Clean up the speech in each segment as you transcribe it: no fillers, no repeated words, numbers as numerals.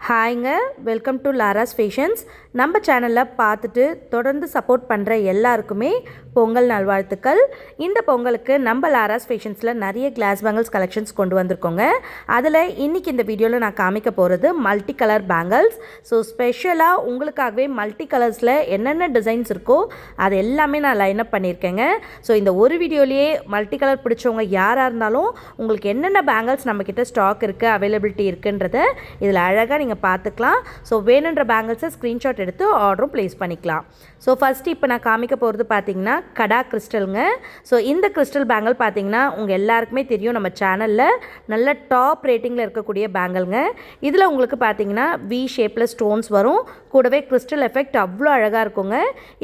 ஹாய்ங்க, welcome to Lara's fashions. நம்ம சேனலில் பார்த்துட்டு தொடர்ந்து சப்போர்ட் பண்ணுற எல்லாருக்குமே பொங்கல் நல்வாழ்த்துக்கள். இந்த பொங்கலுக்கு நம்ம லாராஸ் ஃபேஷன்ஸில் நிறைய கிளாஸ் பேங்கிள்ஸ் கலெக்ஷன்ஸ் கொண்டு வந்திருக்கோங்க. அதில் இன்றைக்கி இந்த வீடியோவில் நான் காமிக்க போகிறது மல்டி கலர் பேங்கிள்ஸ். ஸோ ஸ்பெஷலாக உங்களுக்காகவே மல்டி கலர்ஸில் என்னென்ன டிசைன்ஸ் இருக்கோ அது எல்லாமே நான் லைனப் பண்ணியிருக்கேங்க. ஸோ இந்த ஒரு வீடியோலேயே மல்டி கலர் பிடிச்சவங்க யாராக இருந்தாலும் உங்களுக்கு என்னென்ன பேங்கிள்ஸ் நம்மக்கிட்ட ஸ்டாக் இருக்குது, அவைலபிலிட்டி இருக்குன்றத இதில் அழகாக நீங்கள் பார்த்துக்கலாம். ஸோ வேணுன்ற பேங்கிள்ஸை ஸ்க்ரீன்ஷாட் எடுத்து ஆர்டரும் ப்ளேஸ் பண்ணிக்கலாம். ஸோ ஃபஸ்ட்டு இப்போ நான் காமிக்க போகிறது பார்த்திங்கன்னா கடா கிறிஸ்டலுங்க. ஸோ இந்த கிறிஸ்டல் பேங்கிள் பார்த்திங்கன்னா உங்கள் எல்லாருக்குமே தெரியும், நம்ம சேனலில் நல்ல டாப் ரேட்டிங்கில் இருக்கக்கூடிய பேங்கிள்ங்க. இதில் உங்களுக்கு பார்த்திங்கன்னா வி ஷேப்பில் ஸ்டோன்ஸ் வரும், கூடவே கிறிஸ்டல் எஃபெக்ட் அவ்வளோ அழகாக இருக்குங்க.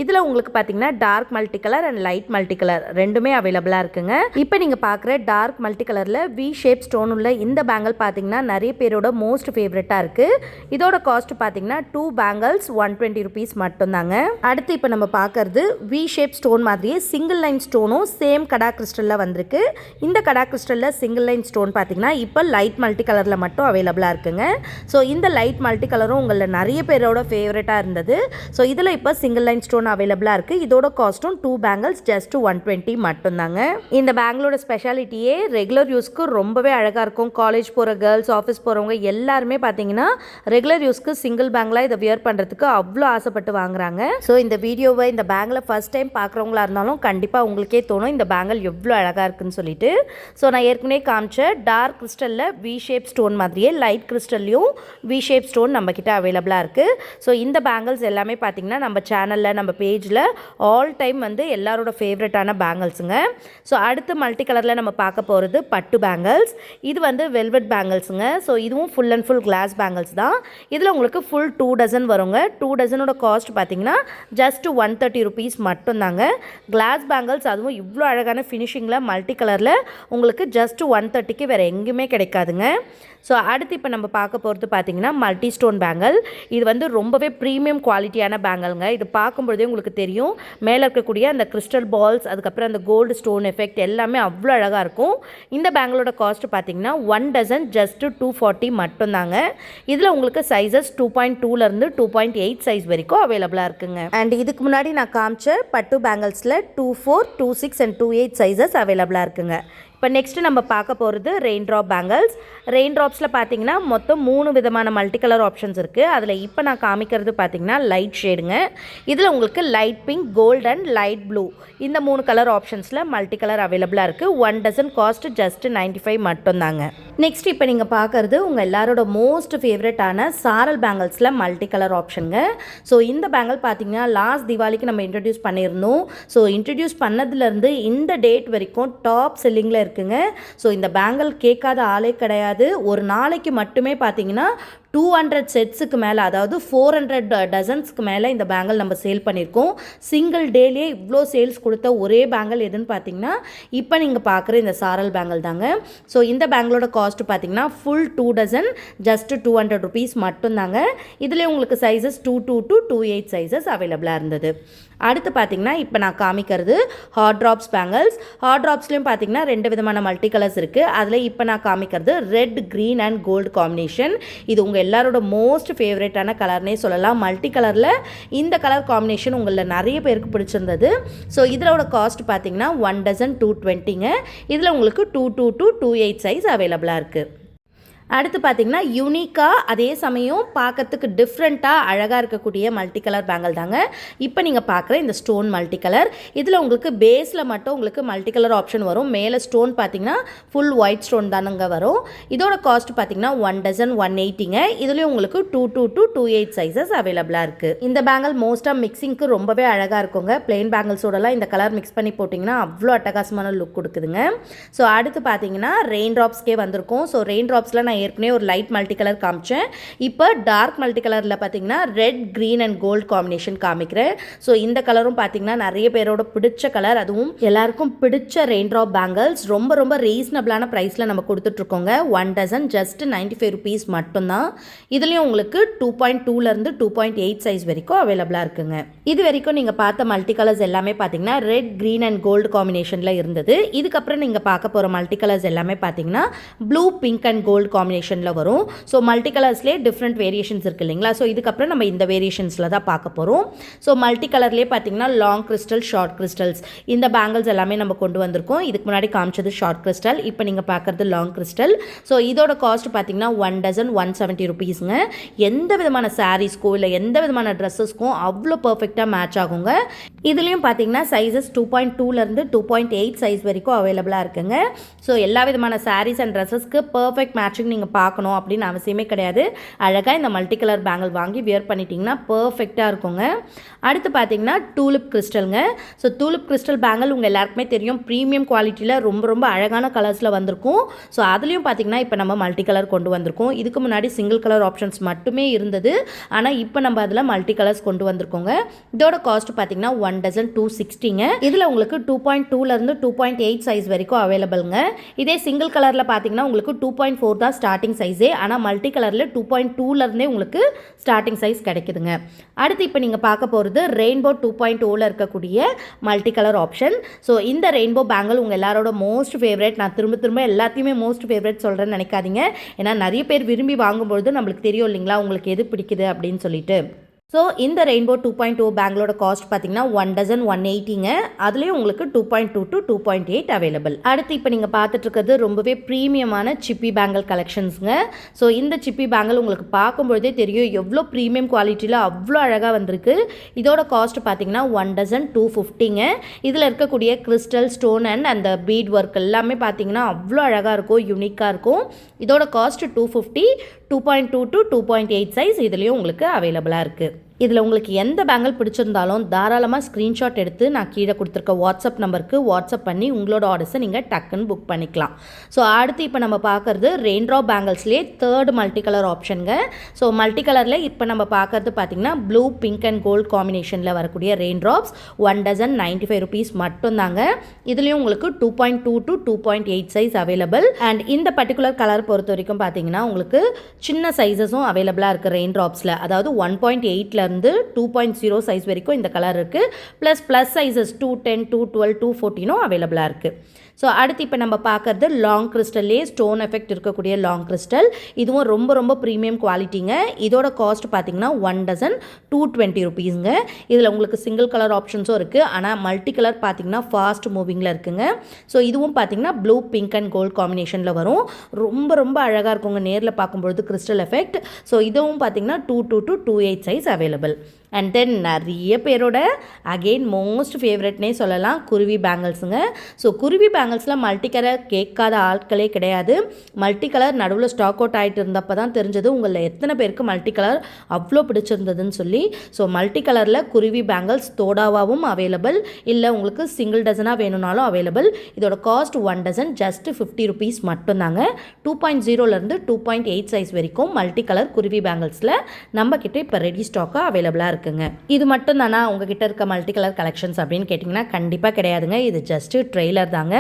இதில் உங்களுக்கு பார்த்திங்கன்னா dark multi colour and light multi colour ரெண்டுமே அவைலபிளாக இருக்குங்க. இப்போ நீங்கள் பார்க்குற டார்க் மல்டி கலரில் வி ஷேப் ஸ்டோன் உள்ள இந்த பேங்கிள் பார்த்திங்கன்னா நிறைய பேரோட மோஸ்ட் ஃபேவரட்டாக இருக்குது. இதோட காஸ்ட் பார்த்தீங்கன்னா 2 பேங்கிள்ஸ் 120 rupees மட்டும்தாங்க. அடுத்து இப்போ நம்ம பார்க்கறது வி ஷேப் ஸ்டோன் மாதிரியே சிங்கிள் லைன் ஸ்டோனும் சேம் கடா கிறிஸ்டலில் வந்திருக்கு. இந்த கடா கிறிஸ்டலில் சிங்கிள் லைன் ஸ்டோன் பார்த்தீங்கன்னா இப்போ லைட் மல்டி கலரில் மட்டும் அவைலபிளாக இருக்குங்க. ஸோ இந்த லைட் மல்டி கலரும் உங்களில் நிறைய பேரோட ஃபேவரட்டாக இருந்தது. ஸோ இதில் இப்போ சிங்கிள் லைன் ஸ்டோன் அவைலபிளாக இருக்குது. இதோட காஸ்ட்டும் 2 பேங்கிள்ஸ் ஜஸ்ட் 120 மட்டும்தாங்க. இந்த பேங்கிளோட ஸ்பெஷாலிட்டியே ரெகுலர் யூஸ்க்கு ரொம்பவே அழகாக இருக்கும். காலேஜ் போகிற கேர்ள்ஸ், ஆஃபீஸ் போகிறவங்க எல்லாருமே பார்த்தீங்கன்னா ரெகுலர் யூஸ்க்கு சிங்கிள் பேங்கில் இதை வியர் பண்ணுறதுக்கு அவ்வளோ ஆசைப்பட்டு வாங்குறாங்க. ஸோ இந்த வீடியோவை இந்த பேங்கில் ஃபஸ்ட் டைம் பார்க்குறவங்களா இருந்தாலும் கண்டிப்பாக உங்களுக்கே தோணும் இந்த பேங்கிள் எவ்வளோ அழகாக இருக்குன்னு சொல்லிட்டு. ஸோ நான் ஏற்கனவே காமிச்ச டார்க் கிறிஸ்டலில் வி ஷேப் ஸ்டோன் மாதிரியே லைட் கிறிஸ்டல்லையும் வி ஷேப் ஸ்டோன் நம்மக்கிட்ட அவைலபிளாக இருக்குது. ஸோ இந்த பேங்கிள்ஸ் எல்லாமே பார்த்திங்கன்னா நம்ம சேனலில், நம்ம பேஜில் ஆல் டைம் வந்து எல்லாரோட ஃபேவரட்டான பேங்கிள்ஸுங்க. ஸோ அடுத்து மல்டி கலரில் நம்ம பார்க்க போகிறது பட்டு பேங்கிள்ஸ். இது வந்து வெல்வெட் பேங்கிள்ஸுங்க. ஸோ இதுவும் full and full glass bangles தான். இதில் உங்களுக்கு ஃபுல் 2 டசன் வருங்க. 2 டசனோட காஸ்ட் பார்த்தீங்கன்னா ஜஸ்ட் 130 rupees மட்டும்தாங்க. கிளாஸ் பேங்கிள்ஸ் அதுவும் இவ்வளோ அழகான ஃபினிஷிங்கில் மல்டி கலரில் உங்களுக்கு ஜஸ்ட் 130க்கு வேறு எங்கேயுமே கிடைக்காதுங்க. ஸோ அடுத்து இப்போ நம்ம பார்க்க போகிறது பார்த்தீங்கன்னா மல்டி ஸ்டோன் பேங்கிள். இது வந்து ரொம்பவே ப்ரீமியம் குவாலிட்டியான பேங்கிள்ங்க. இது பார்க்கும்பொழுதே உங்களுக்கு தெரியும், மேலே இருக்கக்கூடிய அந்த கிறிஸ்டல் பால்ஸ், அதுக்கப்புறம் அந்த கோல்டு ஸ்டோன் எஃபெக்ட் எல்லாமே அவ்வளோ அழகாக இருக்கும். இந்த பேங்கிளோட காஸ்ட் பார்த்தீங்கன்னா 1 டசன் ஜஸ்ட் 240 மட்டும்தாங்க. இதில் உங்களுக்கு சைஸஸ் 2.2லேருந்து 2.8 சைஸ் வரைக்கும் அவைலபிளாக இருக்குங்க. அண்ட் இதுக்கு முன்னாடி நான் காமிச்ச பட்டு பேங்கிள்ஸில் 2.4, 2.6 அண்ட் 2.8 சைஸஸ் அவைலபிளாக இருக்குங்க. இப்போ நெக்ஸ்ட்டு நம்ம பார்க்க போகிறது ரெயின் ட்ராப் பேங்கிள்ஸ். ரெயின் ட்ராப்ஸில் பார்த்தீங்கன்னா மொத்தம் 3 விதமான மல்டி கலர் ஆப்ஷன்ஸ் இருக்குது. அதில் இப்போ நான் காமிக்கிறது பார்த்தீங்கன்னா லைட் ஷேடுங்க. இதில் உங்களுக்கு light pink, gold and light blue இந்த 3 கலர் ஆப்ஷன்ஸில் மல்டி கலர் அவைலபிளாக இருக்குது. 1 டசன் காஸ்ட் ஜஸ்ட் 95 மட்டும்தாங்க. நெக்ஸ்ட் இப்போ நீங்கள் பார்க்குறது உங்கள் எல்லாரோட மோஸ்ட் ஃபேவரட்டான சாரல் பேங்கிள்ஸில் மல்டி கலர் ஆப்ஷனுங்க. ஸோ இந்த பேங்கிள் பார்த்தீங்கன்னா லாஸ்ட் தீபாவளிக்கு நம்ம இன்ட்ரடியூஸ் பண்ணியிருந்தோம். ஸோ இன்ட்ரடியூஸ் பண்ணதுலேருந்து இந்த டேட் வரைக்கும் டாப் செல்லிங்கில் இருக்குங்க. ஸோ இந்த பேங்கிள் கேட்காத ஆளே கிடையாது. ஒரு நாளைக்கு மட்டுமே பார்த்தீங்கன்னா 200 செட்ஸுக்கு மேலே, அதாவது 400 டசன்ஸ்க்கு மேலே இந்த பேங்கிள் நம்ம சேல் பண்ணியிருக்கோம். சிங்கிள் டேலேயே இவ்வளோ சேல்ஸ் கொடுத்த ஒரே பேங்கிள் எதுன்னு பார்த்தீங்கன்னா இப்போ நீங்கள் பார்க்குற இந்த சாரல் பேங்கிள் தாங்க. ஸோ இந்த பேங்கிளோட காஸ்ட் பார்த்தீங்கன்னா ஃபுல் 2 டசன் ஜஸ்ட் 200 rupees மட்டும்தாங்க. இதில் உங்களுக்கு சைஸஸ் 2.2 to 2.8 சைஸஸ் அவைலபிளாக இருந்தது. அடுத்து பார்த்தீங்கன்னா இப்போ நான் காமிக்கிறது ஹாட் ட்ராப்ஸ் பேங்கிள்ஸ். ஹாட் ட்ராப்ஸ்லையும் பார்த்தீங்கன்னா 2 விதமான மல்டி கலர்ஸ் இருக்குது. அதில் இப்போ நான் காமிக்கிறது red, green and gold combination. இது உங்கள் எல்லாரோட மோஸ்ட் ஃபேவரட்டான கலர்னே சொல்லலாம். மல்டி கலரில் இந்த கலர் காம்பினேஷன் உங்களில் நிறைய பேருக்கு பிடிச்சிருந்தது. ஸோ இதோட காஸ்ட் பார்த்தீங்கன்னா 1 டசன் 220ங்க. இதில் உங்களுக்கு 2.2 to 2.8 சைஸ் அவைலபிளாக இருக்குது. அடுத்து பார்த்தீங்கன்னா யூனிக்காக, அதே சமயம் பார்க்கறதுக்கு டிஃப்ரெண்ட்டாக அழகாக இருக்கக்கூடிய மல்டி கலர் பேங்கிள் தாங்க இப்போ நீங்கள் பார்க்குற இந்த ஸ்டோன் மல்டி கலர். இதில் உங்களுக்கு பேஸில் மட்டும் உங்களுக்கு மல்டி கலர் ஆப்ஷன் வரும். மேலே ஸ்டோன் பார்த்தீங்கன்னா ஃபுல் ஒயிட் ஸ்டோன் தானுங்க வரும். இதோட காஸ்ட் பார்த்தீங்கன்னா 1 டசன் 180ங்க. இதுலேயும் உங்களுக்கு 2.2 to 2.8 சைஸஸ் அவைலபிளாக இருக்குது. இந்த பேங்கிள் மோஸ்ட்டாக மிக்சிங்க்கு ரொம்பவே அழகாக இருக்குங்க. பிளெயின் பேங்கிள்ஸோடலாம் இந்த கலர் மிக்ஸ் பண்ணி போட்டிங்கன்னா அவ்வளோ அட்டகாசமான லுக் கொடுக்குதுங்க. ஸோ அடுத்து பார்த்தீங்கன்னா ரெயின் ட்ராப்ஸ்க்கே வந்திருக்கும். ஸோ ரெயின் ட்ராப்ஸில் நான் ஏற்கனவே ஒரு லைட் மல்டி கலர் காமிச்சேன். இப்போ டார்க் மல்டி கலரில் பார்த்தீங்கன்னா red, green and gold combination காமிக்கிறேன். ஸோ இந்த கலரும் பார்த்தீங்கன்னா நிறைய பேரோட பிடிச்ச கலர், அதுவும் எல்லாருக்கும் பிடிச்ச ரெயின் ட்ராப் பேங்கிள்ஸ். ரொம்ப ரொம்ப ரீசனபிளான ப்ரைஸில் நம்ம கொடுத்துட்ருக்கோங்க. 1 டசன் ஜஸ்ட் 95 rupees மட்டும்தான். இதுலேயும் உங்களுக்கு 2.2லேருந்து 2.8 சைஸ் வரைக்கும் அவைலபிளாக இருக்குங்க. இது வரைக்கும் நீங்கள் பார்த்த மல்டி கலர்ஸ் எல்லாமே பார்த்தீங்கன்னா ரெட், க்ரீன் அண்ட் கோல்டு காம்பினேஷனில் இருந்தது. இதுக்கப்புறம் நீங்கள் பார்க்க போகிற மல்டி கலர்ஸ் எல்லாமே பார்த்தீங்கன்னா blue, pink and gold combination காம்பினேஷனில் வரும். ஸோ மல்டி கலர்ஸ்லேயே டிஃப்ரெண்ட் வேரியேஷன்ஸ் இருக்குது இல்லைங்களா. ஸோ இதுக்கப்புறம் நம்ம இந்த வேரியேஷன்ஸில் தான் பார்க்க போகிறோம். ஸோ மல்டி கலர்லேயே பார்த்தீங்கன்னா லாங் கிறிஸ்டல், ஷார்ட் கிறிஸ்டல்ஸ், இந்த பேங்கிள்ஸ் எல்லாமே நம்ம கொண்டு வந்திருக்கோம். இதுக்கு முன்னாடி காமிச்சது ஷார்ட் கிறிஸ்டல், இப்போ நீங்கள் பார்க்குறது லாங் கிறிஸ்டல். ஸோ இதோட காஸ்ட் பார்த்தீங்கன்னா 1 டசன் 170 ருபீஸுங்க. எந்த விதமான சாரீஸ்க்கோ இல்லை எந்த விதமான ட்ரெஸ்ஸஸ்க்கும் அவ்வளோ பர்ஃபெக்டாக மேட்ச் ஆகுங்க. இதுலேயும் பார்த்தீங்கன்னா சைஸஸ் 2.2லேருந்து 2.8 சைஸ் வரைக்கும் அவைலபிளாக இருக்குங்க. ஸோ எல்லா விதமான சாரீஸ் அண்ட் ட்ரெஸ்ஸஸ்க்கு பர்ஃபெக்ட் மேட்சிங் நீங்கள் பார்க்கணும் அப்படின்னு அவசியமே கிடையாது. அழகாக இந்த மல்டி கலர் பேங்கிள் வாங்கி வியர் பண்ணிட்டீங்கன்னா பர்ஃபெக்டாக இருக்குங்க. அடுத்து பார்த்தீங்கன்னா டூலிப் கிறிஸ்டலுங்க. ஸோ டூலிப் கிறிஸ்டல் பேங்கிள் உங்கள் எல்லாருக்குமே தெரியும், ப்ரீமியம் குவாலிட்டியில் ரொம்ப ரொம்ப அழகான கலர்ஸில் வந்திருக்கும். ஸோ அதுலேயும் பார்த்தீங்கன்னா இப்போ நம்ம மல்டி கலர் கொண்டு வந்திருக்கோம். இதுக்கு முன்னாடி சிங்கிள் கலர் ஆப்ஷன்ஸ் மட்டுமே இருந்தது, ஆனால் இப்போ நம்ம அதில் மல்டி கலர்ஸ் கொண்டு வந்திருக்கோங்க. இதோட காஸ்ட் பார்த்தீங்கன்னா 1 டசன் 260ங்க. இதில் உங்களுக்கு 2.2லேருந்து 2.8 சைஸ் வரைக்கும் அவைலபிள்ங்க. இதே சிங்கிள் கலரில் பார்த்தீங்கன்னா உங்களுக்கு 2.4 தான் ஸ்டார்டிங் சைஸே, ஆனால் மல்டி கலரில் 2.2லேருந்தே உங்களுக்கு ஸ்டார்டிங் சைஸ் கிடைக்குதுங்க. அடுத்து இப்போ நீங்கள் பார்க்க போகிறது ரெயின்போ 2.0ல் இருக்கக்கூடிய மல்டி கலர் ஆப்ஷன். ஸோ இந்த ரெயின்போ பேங்கிள் உங்கள் எல்லாரோட மோஸ்ட் ஃபேவரட். நான் திரும்ப திரும்ப எல்லாத்தையுமே மோஸ்ட் ஃபேவரட் சொல்கிறேன்னு நினைக்காதீங்க. ஏன்னா நிறைய பேர் விரும்பி வாங்கும்பொழுது நம்மளுக்கு தெரியும் இல்லைங்களா உங்களுக்கு எது பிடிக்குது அப்படின்னு சொல்லிட்டு. ஸோ இந்த ரெயின்போ 2.0 பேங்கிளோட காஸ்ட் பார்த்தீங்கன்னா 1 டசன் 180ங்க. அதுலேயும் உங்களுக்கு 2.2 to 2.8 அவைலபிள். அடுத்து இப்போ நீங்கள் பார்த்துட்டு இருக்கிறது ரொம்பவே ப்ரீமியமான சிப்பி பேங்கிள் கலெக்ஷன்ஸுங்க. ஸோ இந்த சிப்பி பேங்கிள் உங்களுக்கு பார்க்கும்பொழுதே தெரியும் எவ்வளோ ப்ரீமியம் குவாலிட்டியில் அவ்வளோ அழகாக வந்திருக்கு. இதோட காஸ்ட் பார்த்தீங்கன்னா 1 டசன் 250ங்க. இதில் இருக்கக்கூடிய கிறிஸ்டல், ஸ்டோன் அண்ட் அந்த பீட் ஒர்க் எல்லாமே பார்த்தீங்கன்னா அவ்வளோ அழகாக இருக்கும், யூனிக்காக இருக்கும். இதோட காஸ்ட் 250, 2.2 to 2.8 சைஸ் இதுலேயும் உங்களுக்கு அவைலபிளாக இருக்குது. இதில் உங்களுக்கு எந்த பேங்கிள் பிடிச்சிருந்தாலும் தாராளமாக ஸ்க்ரீன்ஷாட் எடுத்து நான் கீழே கொடுத்துருக்க வாட்ஸ்அப் நம்பருக்கு வாட்ஸ்அப் பண்ணி உங்களோட ஆர்டர்ஸை நீங்கள் டக்குன்னு புக் பண்ணிக்கலாம். ஸோ அடுத்து இப்போ நம்ம பார்க்குறது ரெயின்ட்ராப் பேங்கிள்ஸ்லேயே தேர்ட் மல்டி கலர் ஆப்ஷனுங்க. ஸோ மல்டி கலரில் இப்போ நம்ம பார்க்குறது பார்த்திங்கன்னா ப்ளூ, பிங்க் அண்ட் கோல்ட் காம்பினேஷனில் வரக்கூடிய ரெயின்ட்ராப்ஸ் 1 டசன் 95 ருபீஸ் மட்டும்தாங்க. இதுலேயும் உங்களுக்கு 2.2 to 2.8 சைஸ் அவைலபிள். அண்ட் இந்த பர்டிகுலர் கலர் பொறுத்த வரைக்கும் பார்த்தீங்கன்னா உங்களுக்கு சின்ன சைஸஸும் அவைலபிளாக இருக்குது ரெயின்ட்ராப்ஸில். அதாவது 1.8 2.0 சைஸ் வரைக்கும் இந்த கலர் இருக்குது. ப்ளஸ் சைஸஸ் 210, 212, 214 அவைலபிளாக இருக்குது. ஸோ அடுத்து இப்போ நம்ம பார்க்குறது லாங் கிறிஸ்டல்லே ஸ்டோன் எஃபெக்ட் இருக்கக்கூடிய லாங் கிறிஸ்டல். இதுவும் ரொம்ப ரொம்ப ப்ரீமியம் குவாலிட்டிங்க. இதோட காஸ்ட் பார்த்தீங்கன்னா 1 டசன் 220 ருபீஸுங்க. இதில் உங்களுக்கு சிங்கிள் கலர் ஆப்ஷன்ஸும் இருக்குது, ஆனால் மல்டி கலர் பார்த்தீங்கன்னா ஃபாஸ்ட் மூவிங்கில் இருக்குங்க. ஸோ இதுவும் பார்த்தீங்கன்னா ப்ளூ, பிங்க் அண்ட் கோல்ட் காம்பினேஷனில் வரும். ரொம்ப ரொம்ப அழகாக இருக்குங்க நேரில் பார்க்கும்பொழுது கிறிஸ்டல் எஃபெக்ட். ஸோ இதுவும் பார்த்தீங்கன்னா 2.2 to 2.8 size available. And then நிறைய பேரோட அகெயின் மோஸ்ட் ஃபேவரட்னே சொல்லலாம் குருவி பேங்கிள்ஸுங்க. ஸோ குருவி பேங்கிள்ஸில் மல்டி கலர் கேட்காத ஆட்களே கிடையாது. மல்டி கலர் நடுவில் ஸ்டாக் அவுட் ஆகிட்டு இருந்தப்போ தான் தெரிஞ்சது உங்களில் எத்தனை பேருக்கு மல்டி கலர் அவ்வளோ பிடிச்சிருந்ததுன்னு சொல்லி. ஸோ மல்டி கலரில் குருவி பேங்கிள்ஸ் தோடாவாகவும் அவைலபிள், இல்லை உங்களுக்கு சிங்கிள் டசனாக வேணும்னாலும் அவைலபிள். இதோட காஸ்ட் 1 டசன் ஜஸ்ட் 50 ருபீஸ் மட்டும்தாங்க. 2.0லேருந்து 2.8 சைஸ் வரைக்கும் மல்டி கலர் குருவி பேங்கிள்ஸில் நம்ம கிட்ட இப்போ ரெடி ஸ்டாக்காக அவைலபிளாக இருக்குங்க. இது மட்டும் தானா உங்ககிட்ட இருக்க மல்டி கலர் கலெக்ஷன்ஸ் அப்படின்னு கேட்டிங்கன்னா கண்டிப்பாக கிடையாதுங்க. இது ஜஸ்ட் ட்ரெய்லர் தாங்க.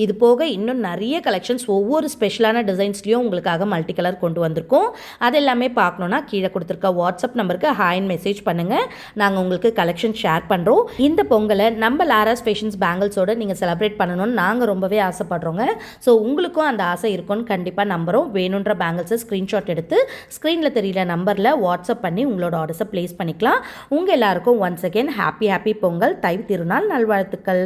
இது போக இன்னும் நிறைய கலெக்ஷன்ஸ் ஒவ்வொரு ஸ்பெஷலான டிசைன்ஸ்லையும் உங்களுக்காக மல்டி கலர் கொண்டு வந்திருக்கோம். அது எல்லாமே பார்க்கணுன்னா கீழே கொடுத்துருக்க வாட்ஸ்அப் நம்பருக்கு ஹாய்ன்னு மெசேஜ் பண்ணுங்கள். நாங்கள் உங்களுக்கு கலெக்ஷன் ஷேர் பண்ணுறோம். இந்த பொங்கலை நம்ம லாராஸ் ஃபேஷன்ஸ் பேங்கிள்ஸோடு நீங்கள் செலிப்ரேட் பண்ணணும்னு நாங்கள் ரொம்பவே ஆசைப்படுறோங்க. ஸோ உங்களுக்கும் அந்த ஆசை இருக்கும்னு கண்டிப்பாக நம்புகிறோம். வேணுன்ற பேங்கிள்ஸை ஸ்க்ரீன்ஷாட் எடுத்து ஸ்க்ரீனில் தெரியல நம்பரில் வாட்ஸ்அப் பண்ணி உங்களோட ஆர்டர்ஸை ப்ளேஸ் பண்ணிக்கலாம். உங்கள் எல்லாருக்கும் ஒன்ஸ் அகெயின் ஹாப்பி பொங்கல், தை திருநாள் நல்வாழ்த்துக்கள்.